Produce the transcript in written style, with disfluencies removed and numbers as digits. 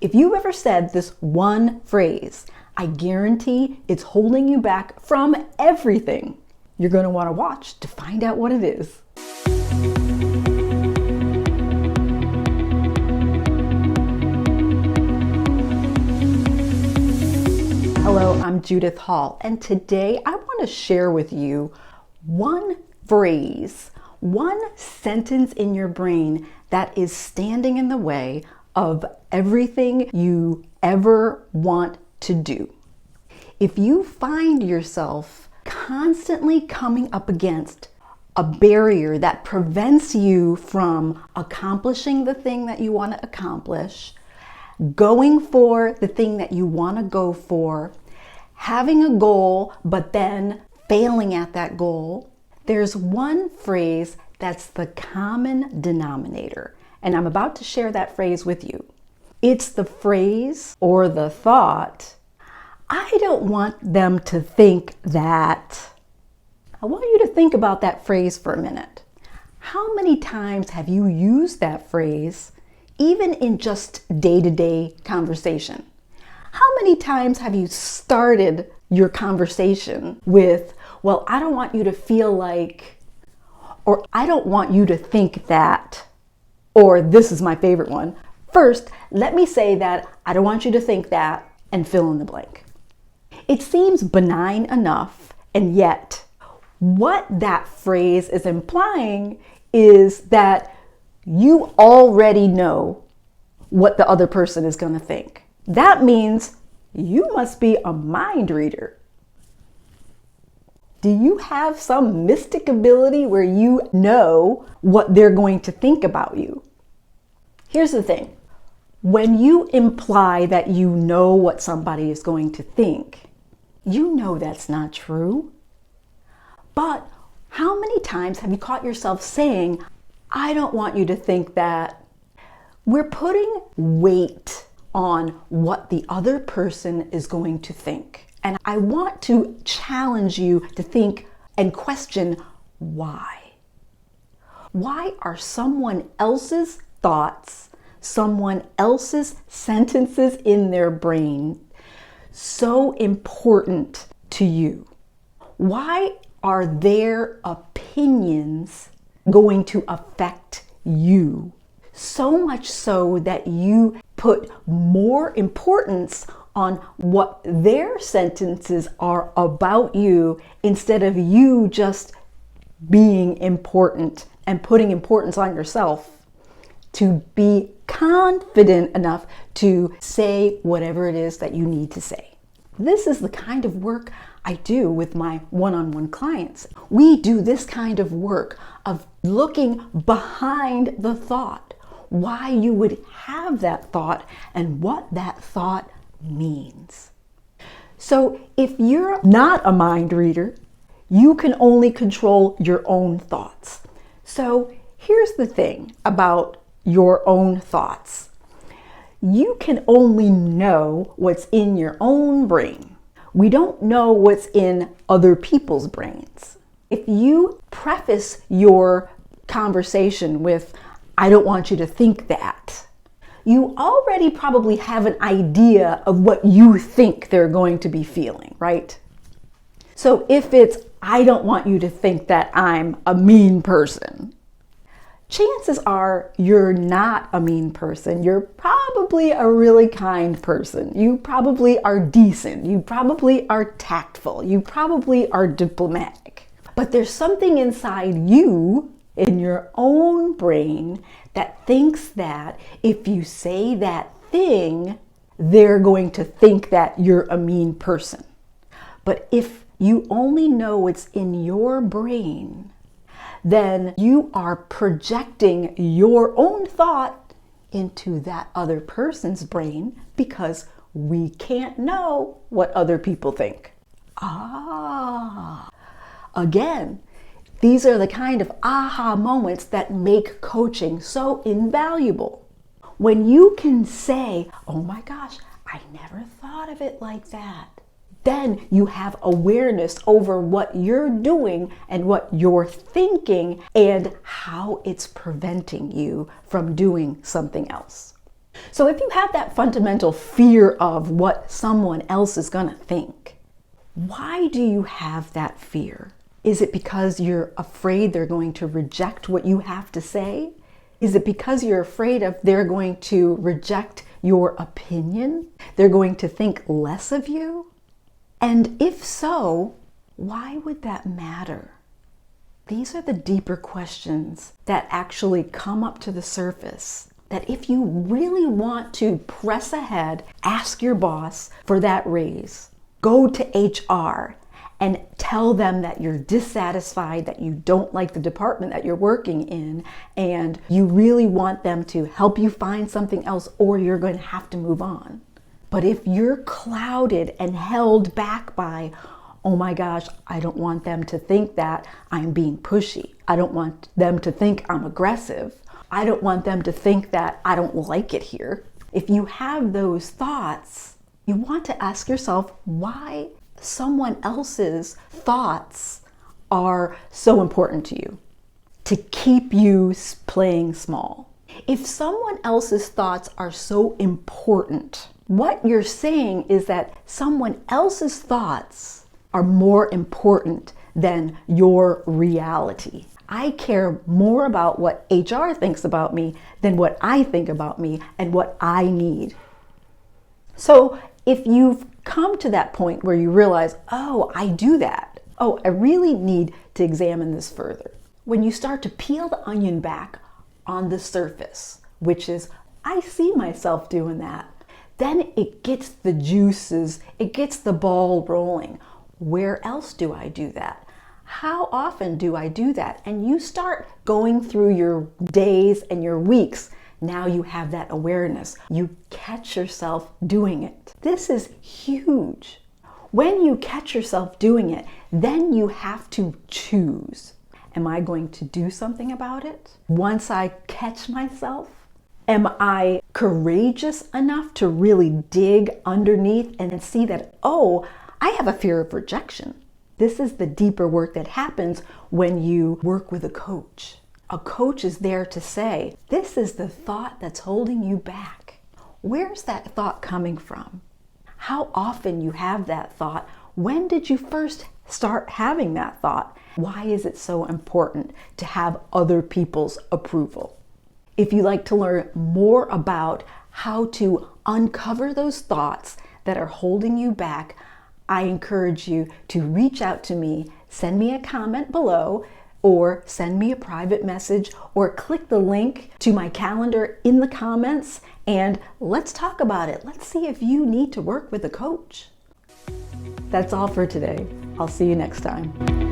If you've ever said this one phrase, I guarantee it's holding you back from everything. You're going to want to watch to find out what it is. Hello, I'm Judith Hall, and today I want to share with you one phrase, one sentence in your brain that is standing in the way of everything you ever want to do. If you find yourself constantly coming up against a barrier that prevents you from accomplishing the thing that you want to accomplish, going for the thing that you want to go for, having a goal, but then failing at that goal, there's one phrase that's the common denominator. And I'm about to share that phrase with you. It's the phrase or the thought, I don't want them to think that. I want you to think about that phrase for a minute. How many times have you used that phrase, even in just day-to-day conversation? How many times have you started your conversation with, well, I don't want you to feel like, or I don't want you to think that, or this is my favorite one. First, let me say that I don't want you to think that, and fill in the blank. It seems benign enough, and yet what that phrase is implying is that you already know what the other person is going to think. That means you must be a mind reader. Do you have some mystic ability where you know what they're going to think about you? Here's the thing. When you imply that you know what somebody is going to think, you know that's not true. But how many times have you caught yourself saying, I don't want you to think that? We're putting weight on what the other person is going to think. And I want to challenge you to think and question why. Why are someone else's thoughts, someone else's sentences in their brain so important to you? Why are their opinions going to affect you? So much so that you put more importance on what their sentences are about you instead of you just being important and putting importance on yourself to be confident enough to say whatever it is that you need to say. This is the kind of work I do with my one-on-one clients. We do this kind of work of looking behind the thought, why you would have that thought and what that thought means. So if you're not a mind reader, you can only control your own thoughts. So here's the thing about your own thoughts. You can only know what's in your own brain. We don't know what's in other people's brains. If you preface your conversation with, I don't want you to think that, you already probably have an idea of what you think they're going to be feeling, right? So if it's, I don't want you to think that I'm a mean person, chances are you're not a mean person. You're probably a really kind person. You probably are decent. You probably are tactful. You probably are diplomatic. But there's something inside you, in your own brain, that thinks that if you say that thing, they're going to think that you're a mean person. But if you only know what's in your brain, then you are projecting your own thought into that other person's brain because we can't know what other people think. Again, these are the kind of aha moments that make coaching so invaluable. When you can say, oh my gosh, I never thought of it like that. Then you have awareness over what you're doing and what you're thinking and how it's preventing you from doing something else. So if you have that fundamental fear of what someone else is going to think, why do you have that fear? Is it because you're afraid they're going to reject what you have to say? Is it because you're afraid of they're going to reject your opinion? They're going to think less of you? And if so, why would that matter? These are the deeper questions that actually come up to the surface. That if you really want to press ahead, ask your boss for that raise. Go to HR and tell them that you're dissatisfied, that you don't like the department that you're working in, and you really want them to help you find something else, or you're going to have to move on. But if you're clouded and held back by, oh my gosh, I don't want them to think that I'm being pushy. I don't want them to think I'm aggressive. I don't want them to think that I don't like it here. If you have those thoughts, you want to ask yourself why someone else's thoughts are so important to you, to keep you playing small. If someone else's thoughts are so important, what you're saying is that someone else's thoughts are more important than your reality. I care more about what HR thinks about me than what I think about me and what I need. So if you've come to that point where you realize, oh, I do that. Oh, I really need to examine this further. When you start to peel the onion back on the surface, which is, I see myself doing that, then it gets the juices, it gets the ball rolling. Where else do I do that? How often do I do that? And you start going through your days and your weeks. Now you have that awareness. You catch yourself doing it. This is huge. When you catch yourself doing it, then you have to choose. Am I going to do something about it? Once I catch myself, am I courageous enough to really dig underneath and see that, oh, I have a fear of rejection. This is the deeper work that happens when you work with a coach. A coach is there to say, this is the thought that's holding you back. Where's that thought coming from? How often you have that thought? When did you first start having that thought? Why is it so important to have other people's approval? If you'd like to learn more about how to uncover those thoughts that are holding you back, I encourage you to reach out to me, send me a comment below, or send me a private message, or click the link to my calendar in the comments, and let's talk about it. Let's see if you need to work with a coach. That's all for today. I'll see you next time.